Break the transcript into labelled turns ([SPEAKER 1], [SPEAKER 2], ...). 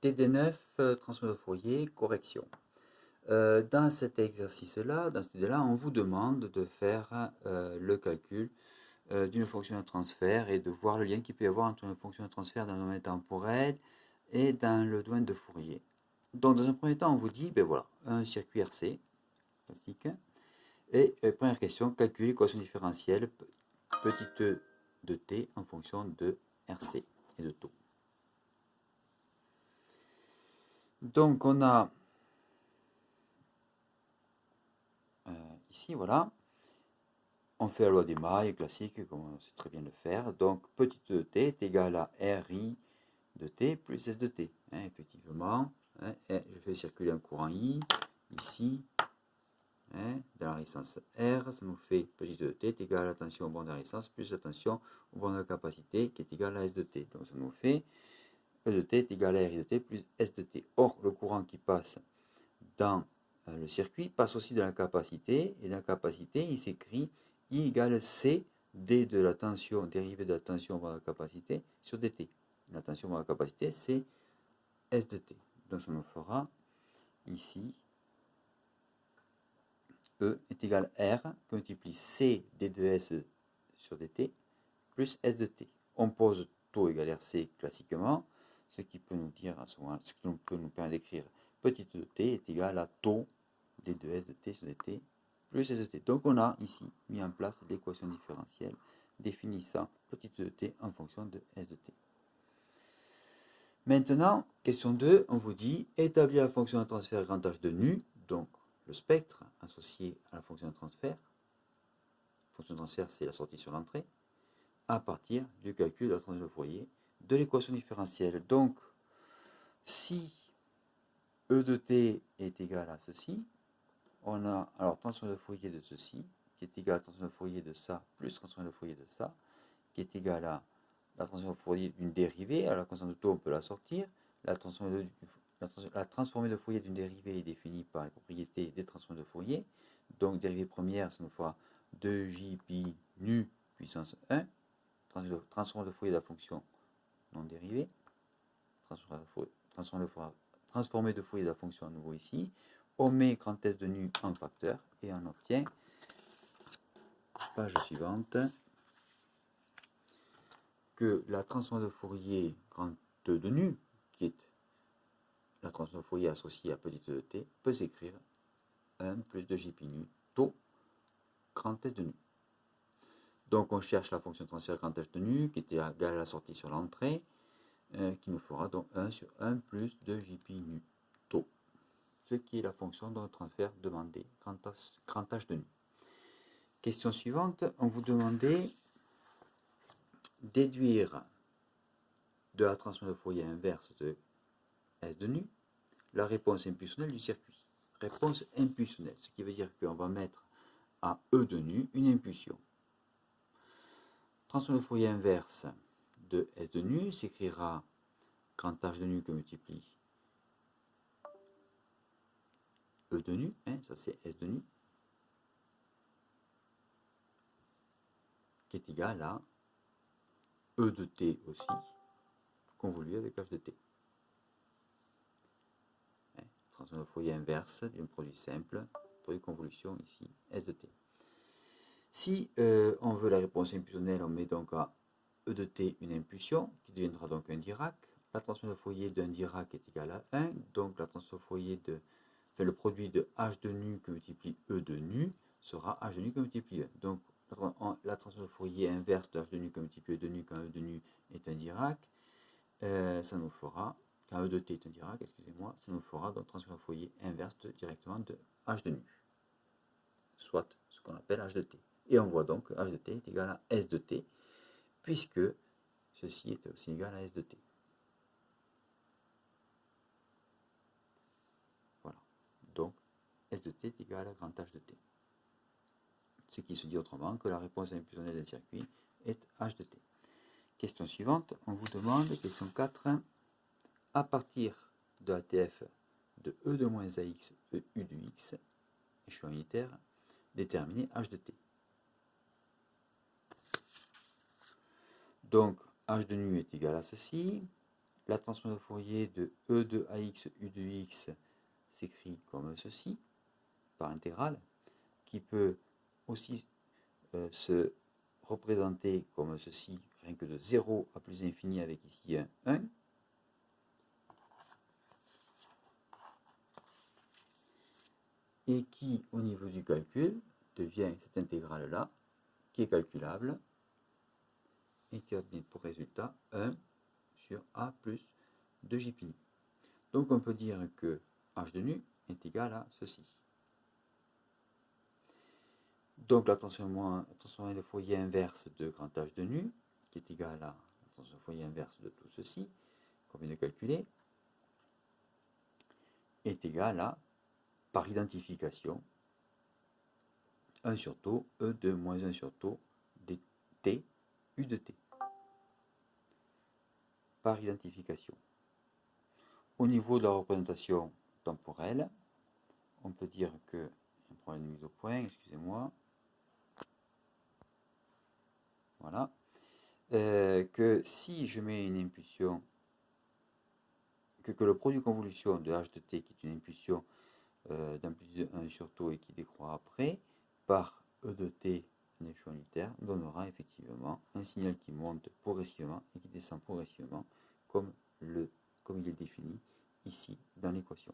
[SPEAKER 1] TD9, transfert de Fourier, correction. Dans cet exercice-là, dans cette idée-là, on vous demande de faire le calcul d'une fonction de transfert et de voir le lien qu'il peut y avoir entre une fonction de transfert dans le domaine temporel et dans le domaine de Fourier. Donc, dans un premier temps, on vous dit, ben voilà, un circuit RC, classique, et première question, calculer l'équation différentielle petite e de t en fonction de RC et de taux. Donc, on a ici, voilà, on fait la loi des mailles classique, comme on sait très bien le faire. Donc, petite e de t est égal à RI de t plus S de t. Effectivement, je fais circuler un courant I, ici, dans la résistance R, ça nous fait petite e de t est égal à la tension au bord de la résistance plus la tension au bord de la capacité qui est égale à S de t. Donc, ça nous fait E de t est égal à RI de t plus S de t. Or, le courant qui passe dans le circuit passe aussi dans la capacité, et dans la capacité, il s'écrit I égale C d de la tension dérivée de la tension par la capacité sur dt. La tension par la capacité, c'est S de t. Donc ça nous fera ici E est égal à R qui multiplie C d de S sur dt plus S de t. On pose taux égale RC classiquement, ce qui peut nous dire à ce moment, ce qui peut nous permettre d'écrire petite e de t est égal à taux d de S de t sur dt plus S de t. Donc on a ici mis en place l'équation différentielle définissant petite e de t en fonction de S de t. Maintenant, question 2, on vous dit établir la fonction de transfert grand H de nu, donc le spectre associé à la fonction de transfert. La fonction de transfert, c'est la sortie sur l'entrée, à partir du calcul de la transfert de Fourier de l'équation différentielle. Donc, si E de t est égal à ceci, on a alors transfert de Fourier de ceci, qui est égal à transfert de Fourier de ça, plus transfert de Fourier de ça, qui est égal à la transformée de Fourier d'une dérivée. À la constante de taux, on peut la sortir. La transformée de Fourier d'une dérivée est définie par les propriétés des transformées de Fourier. Donc, dérivée première, ça nous fera 2j pi nu puissance 1. Transformée de Fourier de la fonction non dérivée. Transformée de Fourier de la fonction à nouveau ici. On met grand S de nu en facteur et on obtient, page suivante, que la transformée de Fourier grand E de nu, qui est la transformée de Fourier associée à petite e de t, peut s'écrire 1 plus 2j pi nu taux grand S de nu. Donc on cherche la fonction de transfert grand H de nu, qui était égale à la sortie sur l'entrée, qui nous fera donc 1 sur 1 plus 2j pi nu taux, ce qui est la fonction de transfert demandée, grand H de nu. Question suivante, on vous demandait déduire de la transformée de Fourier inverse de S de nu la réponse impulsionnelle du circuit. Réponse impulsionnelle, ce qui veut dire qu'on va mettre à E de nu une impulsion. Transformée de Fourier inverse de S de nu s'écrira grand H de nu que multiplie E de nu, ça c'est S de nu, qui est égal à E de t aussi, convolué avec H de t. Transformée de Fourier inverse d'un produit simple, produit convolution ici, S de t. Si on veut la réponse impulsionnelle, on met donc à E de t une impulsion, qui deviendra donc un Dirac. La transformée de Fourier d'un Dirac est égale à 1, donc la transformée de Fourier le produit de H de nu que multiplie E de nu sera H de nu que multiplie 1. Donc la transformée de Fourier inverse de H de nu que multiplie E de nu quand E de nu est un Dirac, ça nous fera, quand E de t est un Dirac, excusez-moi, ça nous fera donc transformée de Fourier inverse directement de H de nu, soit ce qu'on appelle H de t. Et on voit donc que H de t est égal à S de t, puisque ceci est aussi égal à S de t. Voilà. Donc, S de t est égal à grand H de t. Ce qui se dit autrement que la réponse impulsionnelle d'un circuit est H de t. Question suivante, on vous demande, question 4, à partir de ATF de E de moins AX, EU de X, échelon unitaire, déterminer H de t. Donc, H de nu est égal à ceci, La transformation de Fourier de E de AX, U de X s'écrit comme ceci, par intégrale, qui peut aussi se représenter comme ceci, rien que de 0 à plus infini avec ici un 1. Et qui, au niveau du calcul, devient cette intégrale-là, qui est calculable, et qui a pour résultat 1 sur A plus 2J pi nu. Donc on peut dire que H de nu est égal à ceci. Donc la transformation de Fourier inverse de grand H de nu, qui est égal à la transformation de Fourier inverse de tout ceci, qu'on vient de calculer, est égal à, par identification, 1 sur taux, E de moins 1 sur taux, dt, U de t. Par identification. Au niveau de la représentation temporelle, on peut dire que, un problème de mise au point, excusez-moi, voilà, que si je mets une impulsion, que le produit de convolution de h de t, qui est une impulsion d'amplitude 1 sur taux et qui décroît après, par e de t, un échelon unitaire, donnera effectivement un signal qui monte progressivement et qui descend progressivement comme il est défini ici dans l'équation.